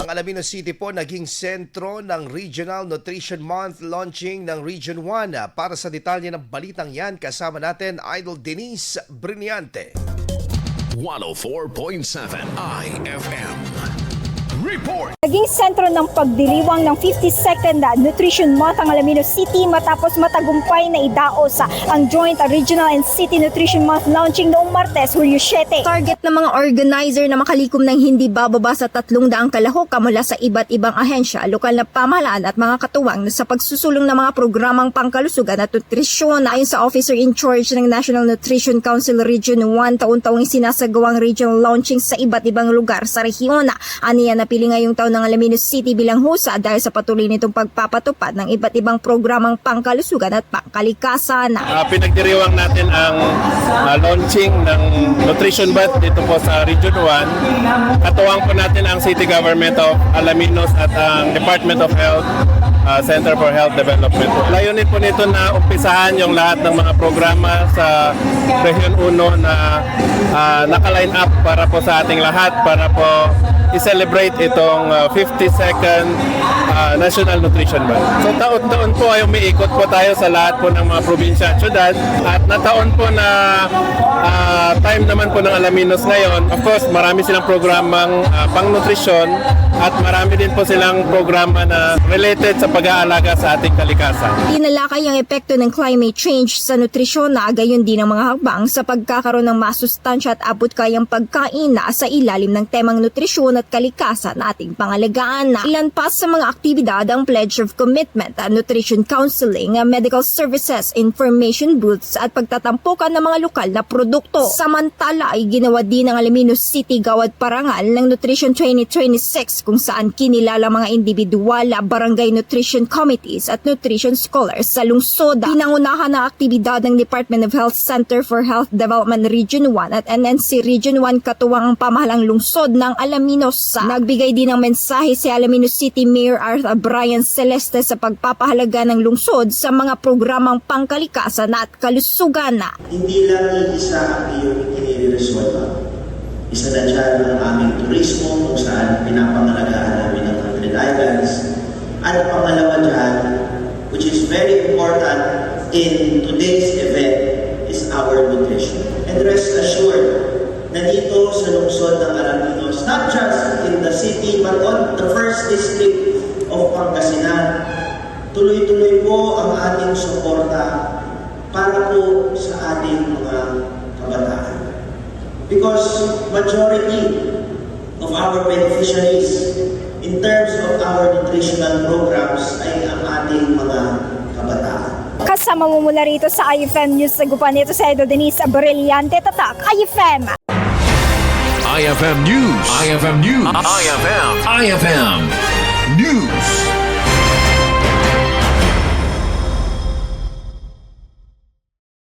Ang Alaminos City po naging sentro ng Regional Nutrition Month launching ng Region 1. Para sa detalye ng balitang yan, kasama natin Idol Denise Brillante. 104.7 IFM. Report! Naging sentro ng pagdiriwang ng 52nd Nutrition Month ang Alaminos City matapos matagumpay na idaos ang Joint Regional and City Nutrition Month launching noong Martes, Hulyo 7. Target ng mga organizer na makalikom ng hindi bababa sa 300 kalahok mula sa iba't ibang ahensya, lokal na pamahalaan at mga katuwang sa pagsusulong ng mga programang pangkalusugan at nutrisyon. Ayon sa officer in charge ng National Nutrition Council Region 1, taon-taong sinasagawang regional launching sa iba't ibang lugar sa rehiyon. Aniya napili ngayong taon ng Alaminos City bilang husa dahil sa patuloy nitong pagpapatupad ng iba't ibang programang pangkalusugan at pangkalikasan. Pinagdiriwang natin ang launching ng Nutrition Month dito po sa Region 1. Katuwang po natin ang City Government of Alaminos at ang Department of Health, Center for Health Development. Layunin po nito na umpisahan yung lahat ng mga programa sa Region 1 na naka-line up para po sa ating lahat para po i-celebrate itong 52nd National Nutrition Month. So taon-taon po ay umiikot po tayo sa lahat po ng mga probinsya at syudad at nataon po na time naman po ng Alaminos ngayon. Of course, marami silang programang pang-nutrisyon at marami din po silang programa na related sa pag-aalaga sa ating kalikasan. Tinalakay ang epekto ng climate change sa nutrisyon na gayon din ang mga hakbang sa pagkakaroon ng masustansya at abot kayang pagkain na sa ilalim ng temang nutrisyon at kalikasan na ating pangalagaan. Ilan pa sa mga aktibidad ang Pledge of Commitment, nutrition counseling, medical services, information booths at pagtatampukan ng mga lokal na produkto. Samantala ay ginawa din ng Alaminos City Gawad Parangal ng Nutrition 2026 kung saan kinilala mga individual, barangay nutrition committees at nutrition scholars sa lungsod. Pinangunahan ng aktibidad ng Department of Health Center for Health Development Region 1 at NNC Region 1 katuwang ang pamahalang lungsod ng Alaminos. Nagbigay din ng mensahe si Alaminos City Mayor Arthur Brian Celeste sa pagpapahalaga ng lungsod sa mga programang pangkalikasan at kalusugan. Hindi lang isa ang iyong kiniriresolva. Isa na dyan ang aming turismo kung saan pinapangalagaan namin ang 100 Islands. At pangalawa dyan, which is very important in today's event, is our nutrition. And rest assured, na dito sa lungsod ng Alaminos, not just in the city but on the first district of Pangasinan, tuloy-tuloy po ang ating suporta para po sa ating mga kabataan. Because majority of our beneficiaries in terms of our nutritional programs ay ang ating mga kabataan. Kasama mo mula rito sa IFM News, nagupan nito sa Idol Denise Brillante, Tatak, IFM. IFM News. IFM News. IFM.